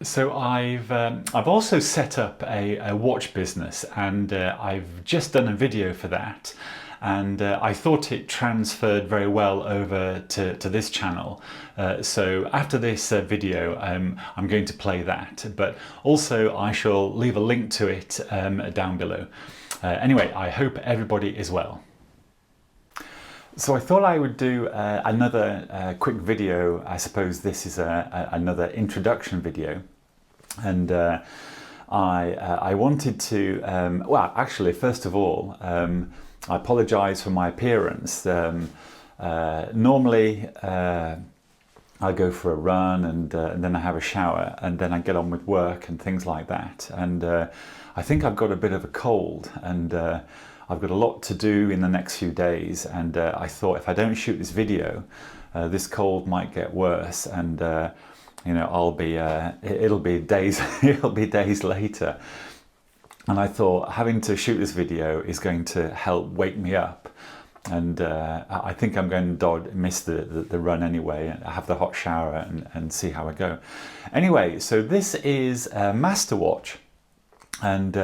So I've also set up a watch business, and I've just done a video for that, and I thought it transferred very well over to this channel. So after this video, I'm going to play that, but also I shall leave a link to it down below. Anyway, I hope everybody is well. So I thought I would do another quick video. I suppose this is another introduction video, and I wanted to, well, actually, first of all, I apologise for my appearance. Normally I go for a run, and then I have a shower, and then I get on with work and things like that, and I think I've got a bit of a cold, and I've got a lot to do in the next few days, and I thought if I don't shoot this video, this cold might get worse, and you know, it'll be days it'll be days later. And I thought having to shoot this video is going to help wake me up, and I think I'm going to miss the run anyway, and have the hot shower and see how I go. Anyway, so this is a master watch, and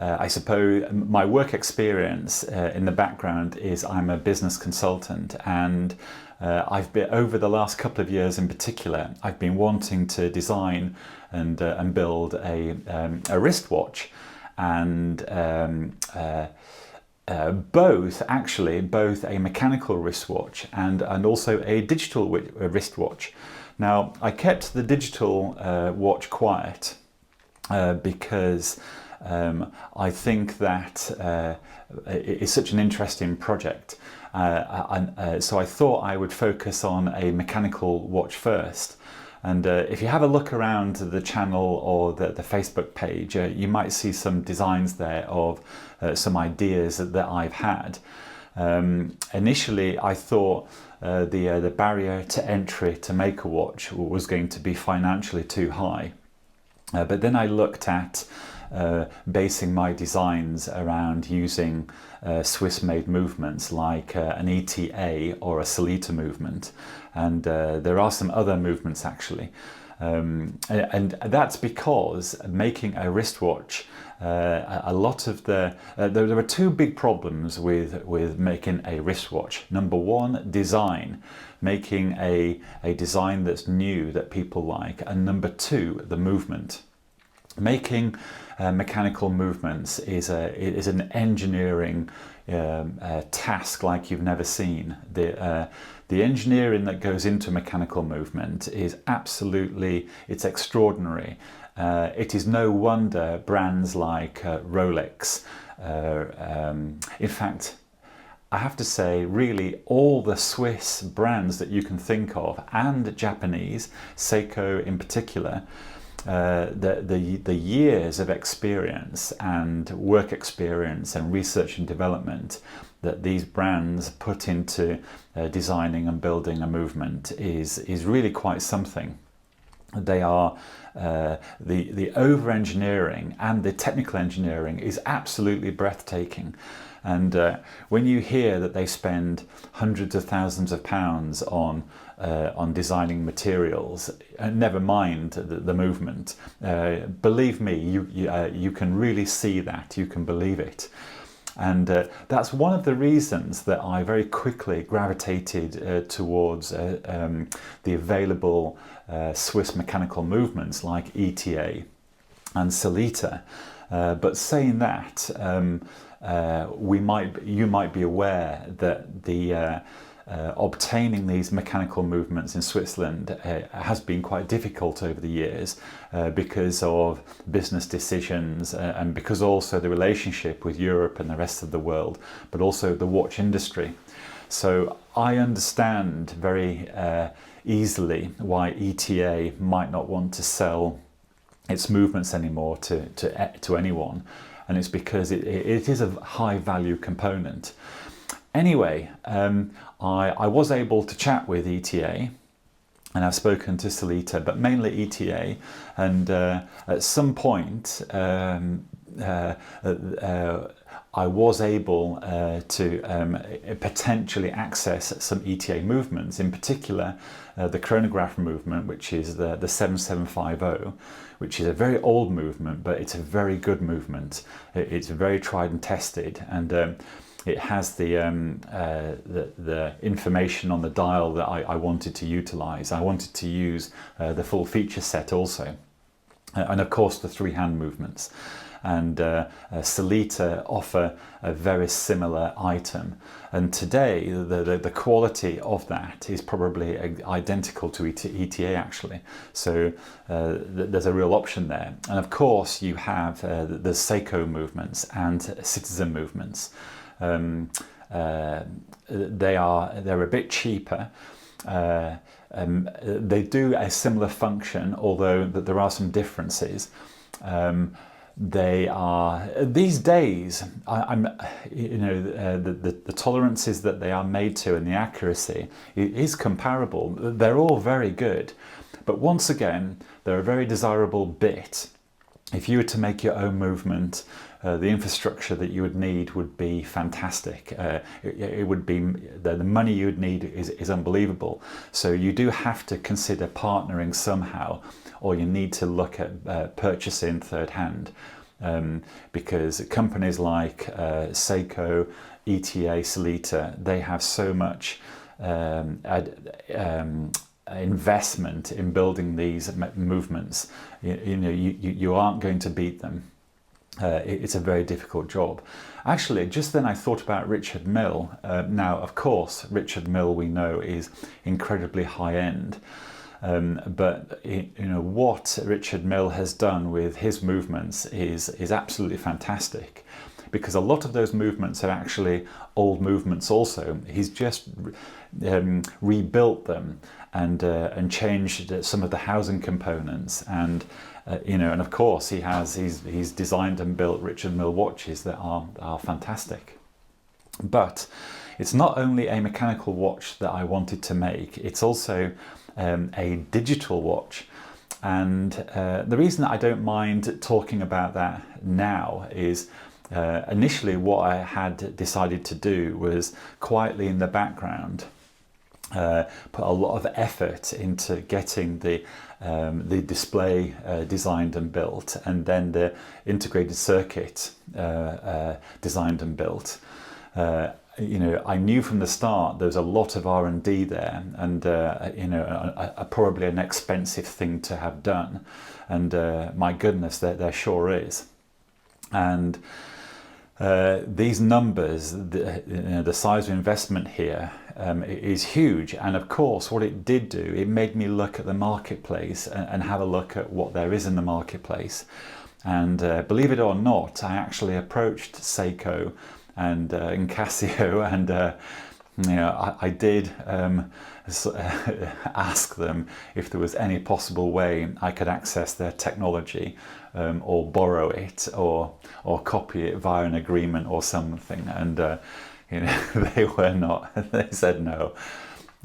I suppose my work experience in the background is I'm a business consultant, and I've been, over the last couple of years in particular, I've been wanting to design and build a wristwatch, and both a mechanical wristwatch and also a digital wristwatch. Now, I kept the digital watch quiet because I think that it's such an interesting project, so I thought I would focus on a mechanical watch first. And if you have a look around the channel or the Facebook page, you might see some designs there of some ideas that I've had. Initially, I thought the barrier to entry to make a watch was going to be financially too high. But then I looked at basing my designs around using Swiss-made movements like an ETA or a Sellita movement, and there are some other movements actually, and that's because making a wristwatch, a lot of there are two big problems with making a wristwatch. Number one, design, making a design that's new, that people like, and number two, the movement. Making mechanical movements is an engineering task like you've never seen. The engineering that goes into mechanical movement is it's extraordinary. It is no wonder brands like Rolex, in fact, I have to say, really all the Swiss brands that you can think of, and Japanese, Seiko in particular, the years of experience and work experience and research and development that these brands put into designing and building a movement is really quite something. They are the over engineering and the technical engineering is absolutely breathtaking. And when you hear that they spend hundreds of thousands of pounds on designing materials, never mind the movement, believe me, you can really see that, you can believe it. And that's one of the reasons that I very quickly gravitated towards the available Swiss mechanical movements like ETA and Sellita. But saying that, you might be aware that the obtaining these mechanical movements in Switzerland has been quite difficult over the years because of business decisions and because also the relationship with Europe and the rest of the world, but also the watch industry. So I understand very easily why ETA might not want to sell its movements anymore to anyone, and it's because it is a high value component. Anyway, I was able to chat with ETA, and I've spoken to Sellita, but mainly ETA, and at some point I was able to potentially access some ETA movements, in particular the chronograph movement, which is the 7750, which is a very old movement, but it's a very good movement. It's very tried and tested, and it has the information on the dial that I wanted to utilize. I wanted to use the full feature set also, and of course the three-hand movements. And Sellita offer a very similar item, and today the quality of that is probably identical to ETA actually, so there's a real option there. And of course you have the Seiko movements and Citizen movements. They're a bit cheaper. They do a similar function, although there are some differences. They are, these days, the tolerances that they are made to and the accuracy is comparable. They're all very good, but once again, they're a very desirable bit. If you were to make your own movement, the infrastructure that you would need would be fantastic. It would be, the money you would need is unbelievable. So you do have to consider partnering somehow, or you need to look at purchasing third hand, because companies like Seiko, ETA, Sellita, they have so much investment in building these movements. You aren't going to beat them. It's a very difficult job. Actually, just then I thought about Richard Mille. Now, of course, Richard Mille we know is incredibly high-end, but what Richard Mille has done with his movements is absolutely fantastic, because a lot of those movements are actually old movements also. He's just rebuilt them and changed some of the housing components, and and of course he's designed and built Richard Mille watches that are fantastic. But it's not only a mechanical watch that I wanted to make, it's also a digital watch. And the reason that I don't mind talking about that now is initially what I had decided to do was quietly in the background put a lot of effort into getting the display designed and built, and then the integrated circuit designed and built. I knew from the start there was a lot of R&D there, and probably an expensive thing to have done, and my goodness, there sure is. And these numbers, the size of investment here is huge, and of course what it did do, it made me look at the marketplace and have a look at what there is in the marketplace. And believe it or not, I actually approached Seiko and Casio, and I did ask them if there was any possible way I could access their technology, or borrow it, or copy it via an agreement or something, and they were not. They said no.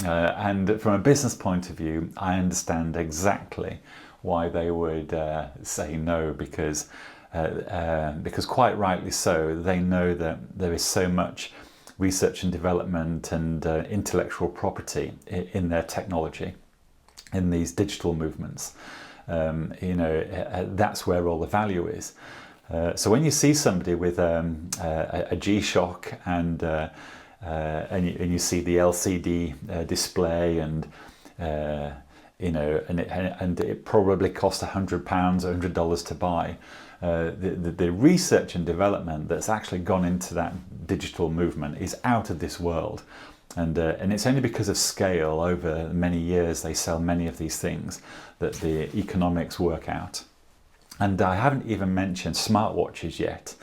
And from a business point of view, I understand exactly why they would say no, because quite rightly so, they know that there is so much research and development and intellectual property in their technology, in these digital movements. That's where all the value is. So when you see somebody with a G-Shock and you see the LCD display, and and it probably cost £100 or $100 to buy. The research and development that's actually gone into that digital movement is out of this world, and it's only because of scale over many years they sell many of these things that the economics work out. And I haven't even mentioned smartwatches yet.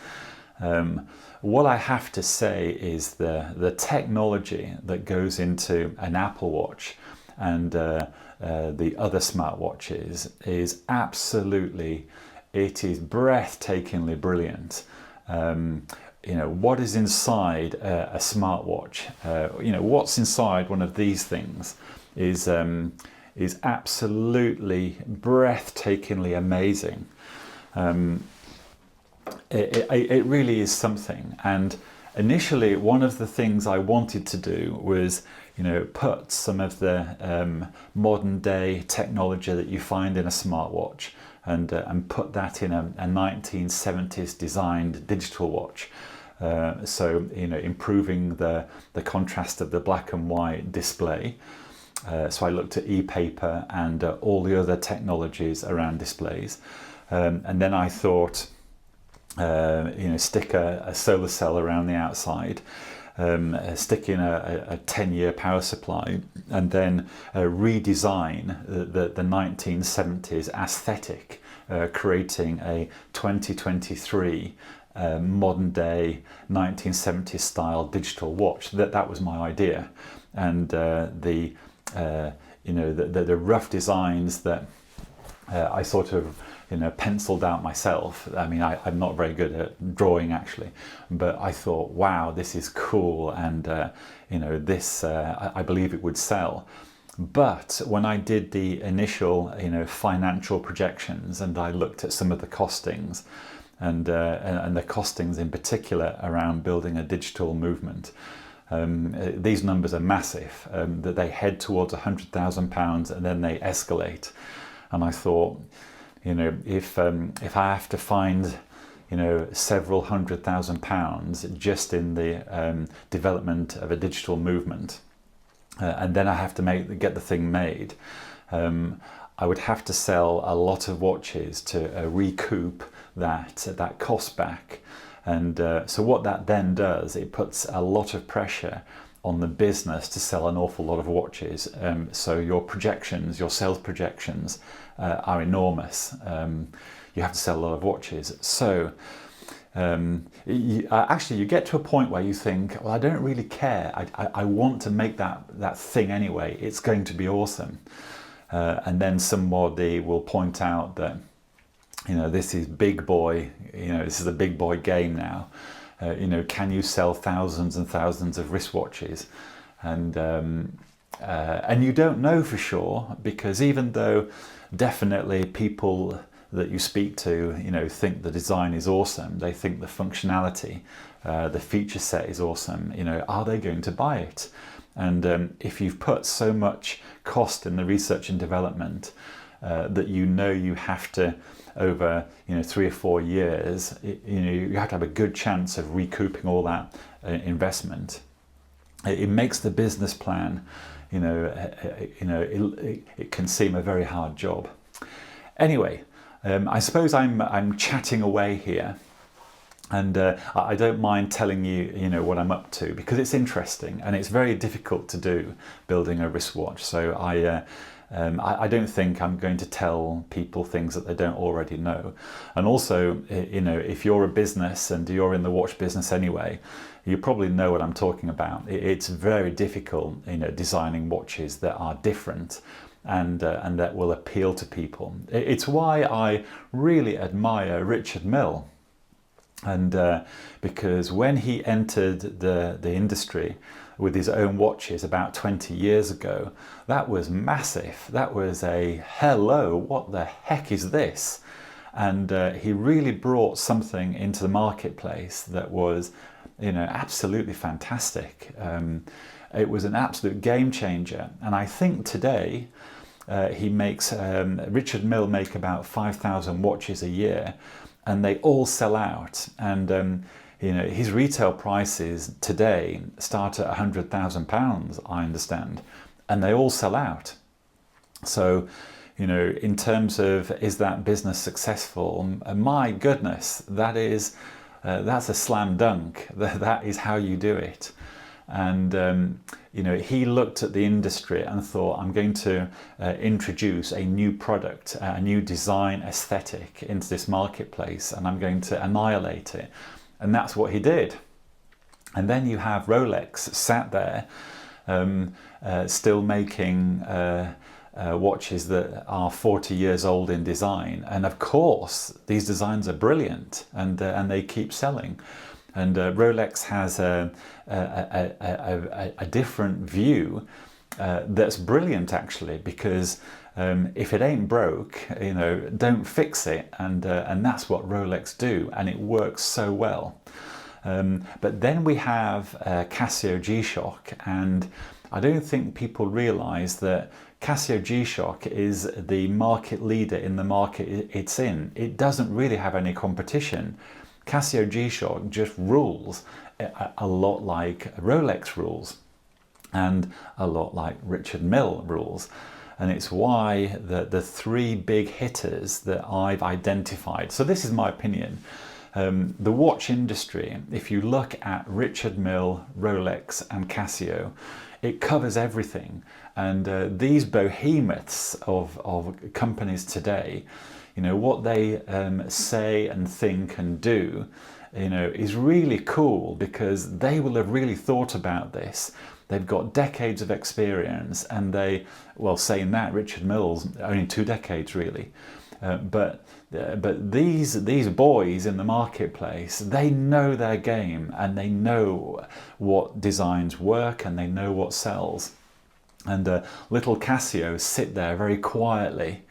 What I have to say is the technology that goes into an Apple Watch and the other smartwatches is absolutely, it is breathtakingly brilliant. What is inside a smartwatch, what's inside one of these things is absolutely breathtakingly amazing. it really is something. And initially, one of the things I wanted to do was, put some of the modern day technology that you find in a smartwatch and put that in a 1970s designed digital watch. So, improving the contrast of the black and white display. So I looked at e-paper and all the other technologies around displays. And then I thought, stick a solar cell around the outside, stick in a 10-year power supply, and then redesign the 1970s aesthetic, creating a 2023 modern day 1970s style digital watch. That was my idea. And the rough designs that I sort of penciled out myself. I mean, I'm not very good at drawing actually, but I thought, wow, this is cool, and this I believe it would sell. But when I did the initial financial projections, and I looked at some of the costings, and the costings in particular around building a digital movement, these numbers are massive. That they head towards £100,000 and then they escalate. And I thought, if I have to find several £100,000 just in the development of a digital movement, and then I have to get the thing made, I would have to sell a lot of watches to recoup that cost back. And so what that then does, it puts a lot of pressure on the business to sell an awful lot of watches. So your sales projections are enormous. You have to sell a lot of watches. So you get to a point where you think, well, I don't really care. I want to make that thing anyway. It's going to be awesome. And then somebody will point out that, this is big boy, this is a big boy game now. Can you sell thousands and thousands of wristwatches? And you don't know for sure, because even though definitely people that you speak to, think the design is awesome, they think the functionality, the feature set is awesome, are they going to buy it? And if you've put so much cost in the research and development that you have to, over 3 or 4 years, you have to have a good chance of recouping all that investment. It makes the business plan, it can seem a very hard job. Anyway, I suppose I'm chatting away here. And I don't mind telling you, what I'm up to, because it's interesting and it's very difficult to do, building a wristwatch. So I don't think I'm going to tell people things that they don't already know. And also, if you're a business and you're in the watch business anyway, you probably know what I'm talking about. It's very difficult, designing watches that are different and that will appeal to people. It's why I really admire Richard Mille. And because when he entered the industry with his own watches about 20 years ago, that was massive. That was a hello, what the heck is this? And he really brought something into the marketplace that was, absolutely fantastic. It was an absolute game changer. And I think today he makes, Richard Mille make about 5,000 watches a year, and they all sell out. And his retail prices today start at £100,000, I understand, and they all sell out. So, in terms of, is that business successful? My goodness, that's a slam dunk. That is how you do it. And he looked at the industry and thought, I'm going to introduce a new product, a new design aesthetic into this marketplace, and I'm going to annihilate it. And that's what he did. And then you have Rolex sat there, still making watches that are 40 years old in design. And of course, these designs are brilliant, and they keep selling. And Rolex has a different view that's brilliant, actually, because If it ain't broke, you know, don't fix it, and that's what Rolex do, and it works so well. But then we have Casio G-Shock, and I don't think people realise that Casio G-Shock is the market leader in the market it's in. It doesn't really have any competition. Casio G-Shock just rules a lot like Rolex rules, and a lot like Richard Mille rules. And it's why the three big hitters that I've identified. So this is my opinion. The watch industry, if you look at Richard Mille, Rolex and Casio, it covers everything. And these behemoths of companies today, you know, what they say and think and do, you know, is really cool, because they will have really thought about this. They've got decades of experience, and they, well, saying that, Richard Mille's only 2 decades really. But these boys in the marketplace, they know their game, and they know what designs work, and they know what sells. And little Casio sit there very quietly,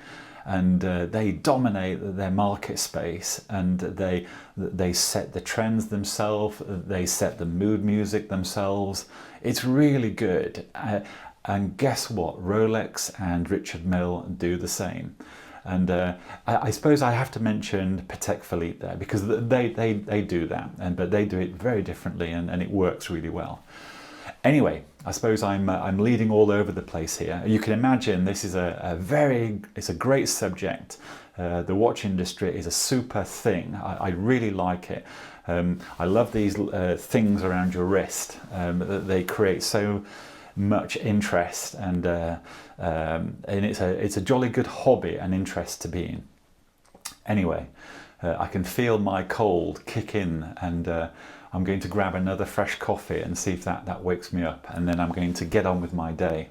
and they dominate their market space, and they set the trends themselves, they set the mood music themselves. It's really good. And guess what? Rolex and Richard Mille do the same. And I suppose I have to mention Patek Philippe there, because they do that, but they do it very differently, and it works really well. Anyway, I suppose I'm leading all over the place here. You can imagine this is it's a great subject. The watch industry is a super thing. I really like it. I love these things around your wrist. They create so much interest, and it's a jolly good hobby and interest to be in. Anyway, I can feel my cold kick in, and I'm going to grab another fresh coffee and see if that wakes me up, and then I'm going to get on with my day.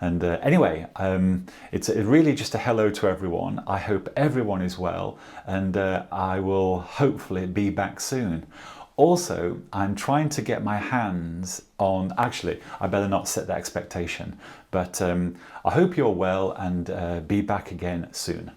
And anyway, it's really just a hello to everyone. I hope everyone is well, and I will hopefully be back soon. Also, I'm trying to get my hands on, actually, I better not set that expectation, but I hope you're well, and be back again soon.